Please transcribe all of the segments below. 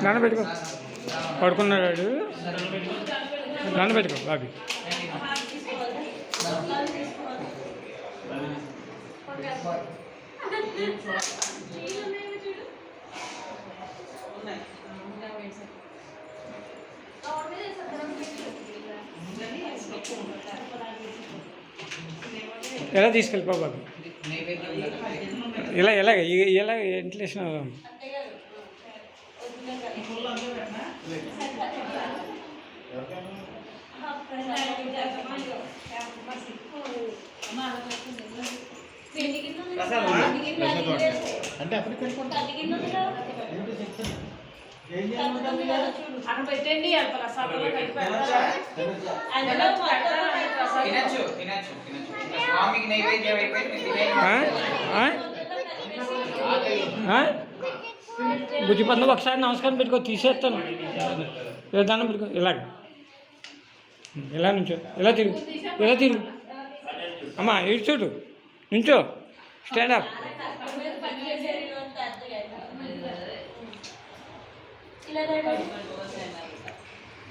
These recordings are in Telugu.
నానబెట్టుకో, పడుకున్నాడు. నానబెట్టుకో బాబీ. ఎలా తీసుకెళ్ళిపో బాబు. ఇలా ఎలాగ ఇలా ఇంట్లో అంటే అప్పుడు పెట్టండి. స్వామికి నైవేద్యం బుజ్జి పనులు ఒకసారి నమస్కారం పెట్టుకో, తీసేస్తాను. ఇలా దండం పెట్టుకో. ఇలాగ ఇలా నుంచో, ఇలా తిరుగు, ఇలా తిరుగు. అమ్మా ఇటు చూడు, నుంచో, స్టాండ్ అప్.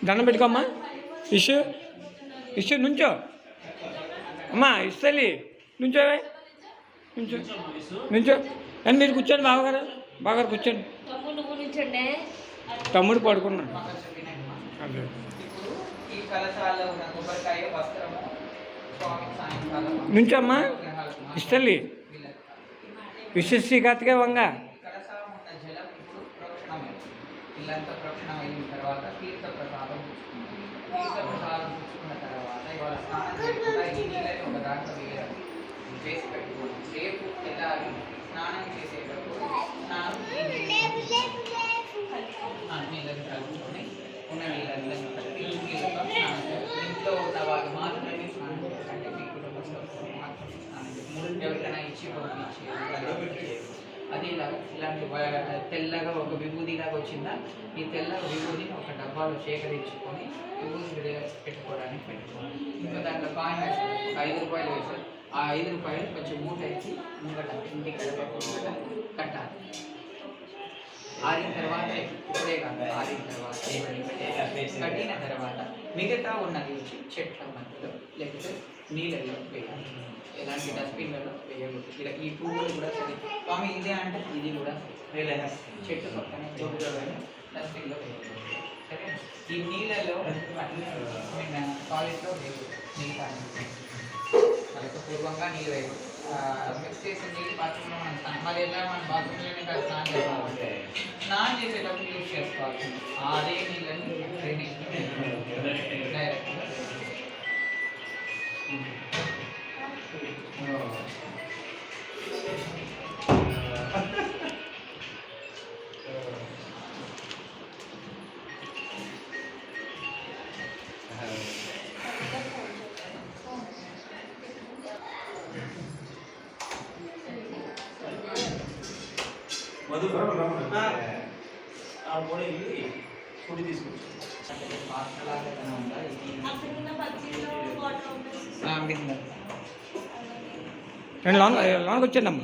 దండం పెట్టుకోమ్మా. ఇష్యూ నుంచో అమ్మా, ఇస్తలి నుంచో, నుంచో నుంచో. అని మీరు కూర్చోండి, బావగారు బావగారు కూర్చోండి. తమ్ముడు పడుకున్నాడు. నుంచమ్మా, ఇస్తలి విశ్వశ్రీకార్తికే వంగ. ఇల్లంతా ప్రక్షణం అయిన తర్వాత తీర్థ ప్రసాదం పుచ్చుకున్న తర్వాత ఇవాళ స్నానం చేయకుండా ఈ నీళ్ళని ఒక దాంట్లో వేసి పెట్టుకోండి. రేపు తెల్లారి స్నానం చేసేటప్పుడు నీళ్ళని కలుపుకొని ఉన్న నీళ్ళని కలిపి నీళ్ళతో స్నానం చేయాలి. ఇంట్లో ఉన్న వాళ్ళు మాత్రమే స్నానం చేయాలంటే మీ కుటుంబ సభ్యులు మాత్రమే స్నానం చేయాలి. ఎవరికైనా ఇచ్చి పంపించి అది ఇలాంటి తెల్లగా ఒక విభూదిలాగా వచ్చిందా, ఈ తెల్ల విభూదిని ఒక డబ్బాలో సేకరించుకొని విభూది పెట్టుకోవడానికి పెట్టుకోవాలి. ఇంకా దాంట్లో కాయిన్ వేసారు, ఒక 5 రూపాయలు వేసారు. ఆ 5 రూపాయలు కొంచెం మూట ఇచ్చి ముంగట ఇంటి గడప కట్టాలి. ఆరిన తర్వాత ఇప్పుడే కాదు, ఆరిన తర్వాత కట్టిన తర్వాత మిగతా ఉన్నది వచ్చి చెట్ల మధ్యలో లేకపోతే నీళ్ళల్లో వేయాలి. ఎలాంటి డస్ట్బిన్లలో వేయకూడదు. ఇలా ఈ పువ్వులు కూడా సరే స్వామి ఇదే అంటే ఇది కూడా చెట్టు పక్కన డస్ట్బిన్లో వేయకూడదు. సరే ఈ నీళ్ళలో టాయిలెట్లో వేయకూడదు. మిగతా వాళ్ళకి పూర్వంగా నీళ్ళు వేయకూడదు. మిక్స్ చేసిన నీళ్ళు బాత్రూంలో మనం మరి ఎలా మనం బాత్రూంలోనే కాదు స్నానం చేసుకోవాలి. స్నానం చేసేటప్పుడు యూజ్ చేసుకోవాలి. అదే నీళ్ళని డ్రైనేజ్ డైరెక్ట్గా ఫుడ్ తీసుకొచ్చు. లోనకి వచ్చేయండి అమ్మ.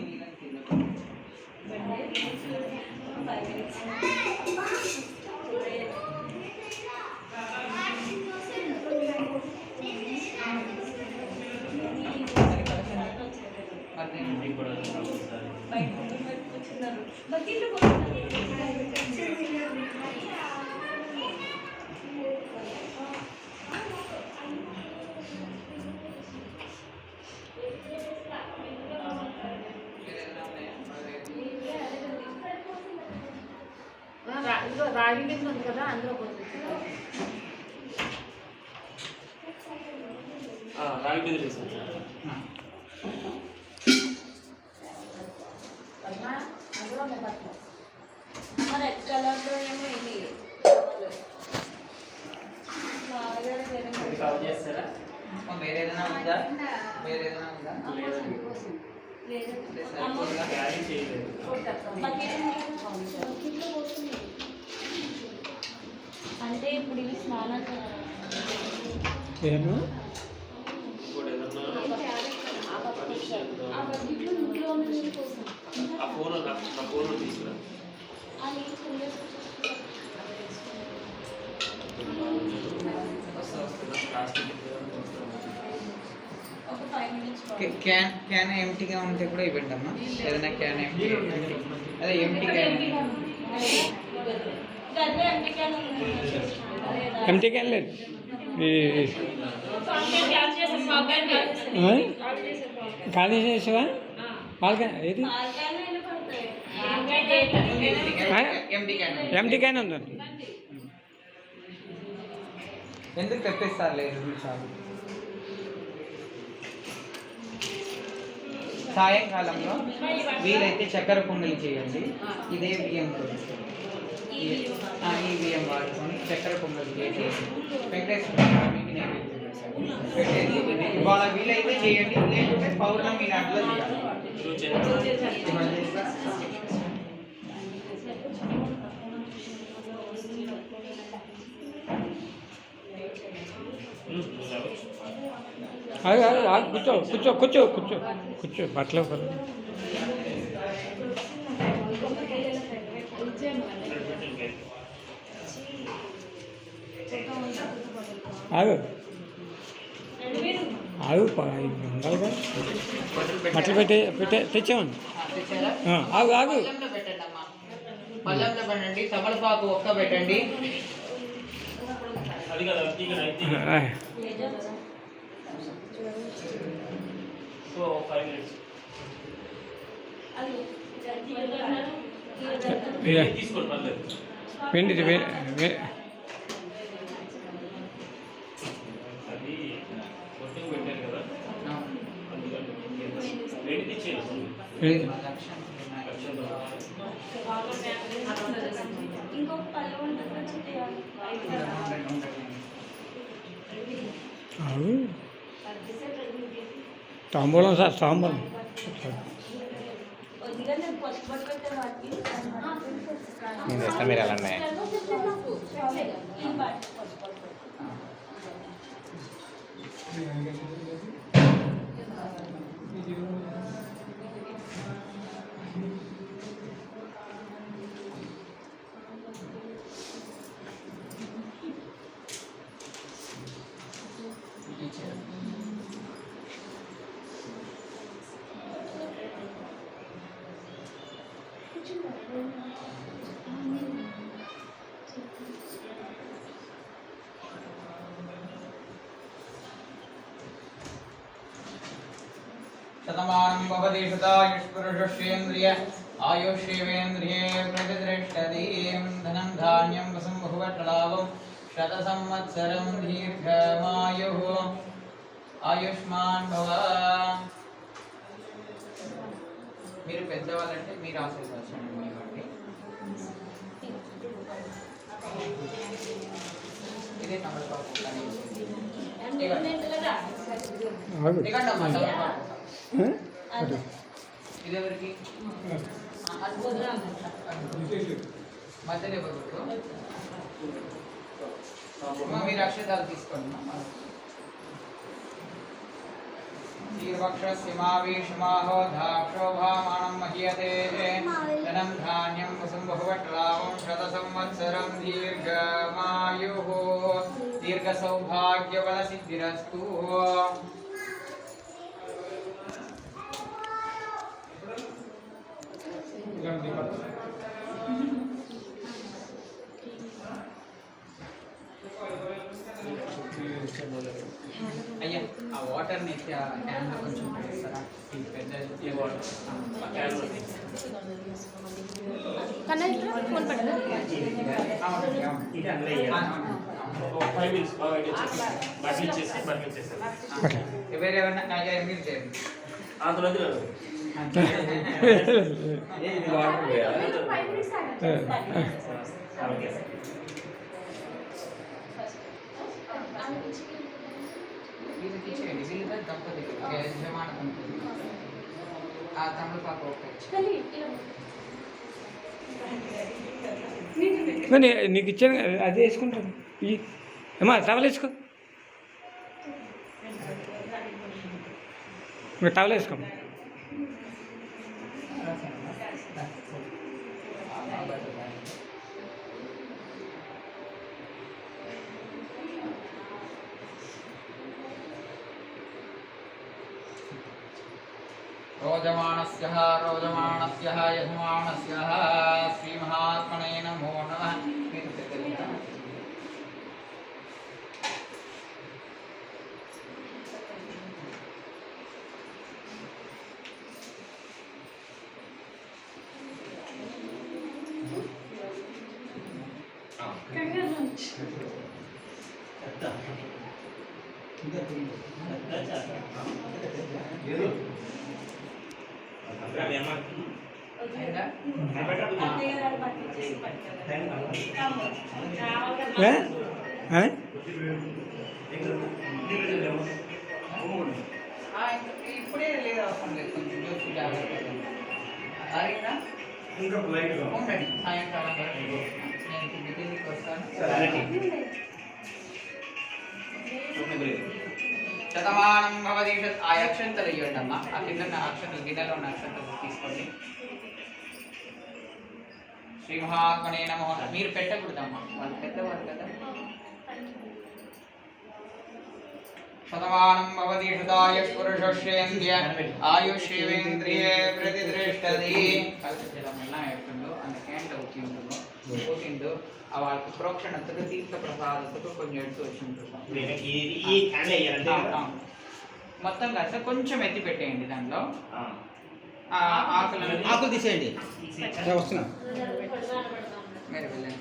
రాగి బిందు ఉంది కదా, అందులో రాగి బిందు చేసాను. రెడ్ కలర్లో ఏమో ఇది చేస్తారా? వేరే ఏదైనా ఉందా? వేరే ఏదైనా ఉందా? క్యారీ చేయలేదు. ఇప్పుడు ఇవి స్నానాలు ఏమో ఇంకోటి ఏదన్నా ఆ బకెట్లో ఇంట్లో ఉన్న నీళ్ళు కోసం ఆ ఫోన్ నా ఫోన్ తీసుకురా. అది కుండలో ప్లాస్టిక్ ఒక 5 minutes క్యాన్ ఎంటీగా ఉంటే కూడా ఇవ్వండి అమ్మా. ఏదైనా క్యాన్ ఎంటీ, అదే ఎంటీ క్యాన్. ఎంటీ క్యాన్ లేదు ఖాళీ చేసావా వాళ్ళకి ఏది ఎంటీ క్యాన్ ఉందండి. ఎందుకు తెప్పిస్తారు లేదు చాలు. సాయంకాలంలో వీలైతే చక్కెర పొంగలి చేయండి. ఇదే బియ్యం ఈ బియ్యం వాడుకొని చక్కెర పొంగలి చేసి వెంకటేశ్వర స్వామికి నైవేద్యం పెట్టేసి ఇవాళ వీలైతే చేయండి, లేకుంటే పౌర్ణమి నాటిలో చేయాలి. కూర్చో కూర్చో కూర్చో కూర్చో కూర్చో బట్టలు ఆగు ఆగు ఉండాలిగా బట్టలు తెచ్చామండి. ఆగు ఆగు పళ్ళంలో పెట్టండి, తమలపాకు ఒక్క పెట్టండి. అది కదా సో 5 minutes తీసుకోండి పర్లేదు. వెండిది అది మొత్తం పెట్టారు కదా అందుకని వెండిది ఇచ్చేయండి. ఇంకొక పళ్ళు ఉంటుంది. ఆగు తాంబూలం సార్ తాంబూలం నేను తెస్తా, మీరు ఎలా ఉన్నాయి? शतमानं भवति शतायुष्पुरुषेन्द्रिय आयुष्येवेन्द्रिये प्रतिष्ठतीं धनं धान्यं वसं बहुवटलाभं शतसंवत्सरं दीर्घमायुः आयुष्मान् भव. మీరు పెద్దవాళ్ళంటే మీరు ఆశీర్వదించండి మీవండి. ఇదే తమలపాకు ఇదెవరికి మధ్యలో ఎవరు మీరు అక్షతాలు తీసుకోండి. తీర్వక్షమావేశమాహో దాక్షోభామానం మహీయతే ధనం ధాన్యం వసం బహువట్లాభం శత సంవత్సరం దీర్ఘమాయుః దీర్ఘ సౌభాగ్యబల సిద్ధిరస్తు. అయ్యా ఆ వాటర్ని క్యాన్లో కొంచెం వేస్తారా? ఈ పెద్ద వాటర్ కన్నా ఫోన్ పట్టదా 5 minutes బాగా బట్టలు ఇచ్చేసి ఎవరెవరన్నా మీరు చేయండి. అందులో వీళ్ళకి ఇచ్చేయండి. వీళ్ళకి దంపతి యజమాన దంపతి ఆ తమలపాకు నీకు ఇచ్చాను అది వేసుకుంటాను. ఏమా టవల్ వేసుకో, ఇంకా టవల్ వేసుకో. रोजमाणस्य यजमानस्य श्रीमहात्मने नमो नमः. ఏ? ఏ? ఇప్పుడే లేదు, అవసరం లేదు, కొంచెం చూసి జాగ్రత్తగా అడిగినా ఉండండి. సాయంకాలం వరకు నేను ఢిల్లీకి వస్తాను. శతమానం భవతి. ఆ అక్షంతలు ఇవ్వండి అమ్మా. ఆ కింద అక్షంతలు, గిన్నెలో ఉన్న అక్షంతలు తీసుకోండి. శ్రీ మహాత్మనే నమో. మీరు పెట్టకూడదమ్మా, వాళ్ళు పెద్దవారు కదా. శతమానం భవతి శతాయుః పురుషస్యేంద్రియ ఆయుష్యేంద్రియే ప్రతిదృష్టది. కల్పజలమెல்லாம் எடுத்துண்டு அந்த கேன்ல ஊத்திண்டு அவளுக்கு புரோக்ஷணத்துக்கு தீர்த்த பிரசாதத்துக்கு கொஞ்சம் எடுத்து வச்சுருக்கோம். మొత్తం కాస్త కొంచెం ఎత్తి పెట్టేయండి దాంట్లో. ఆకులు తీసేయండి. వస్తున్నా. మీరు వెళ్ళండి.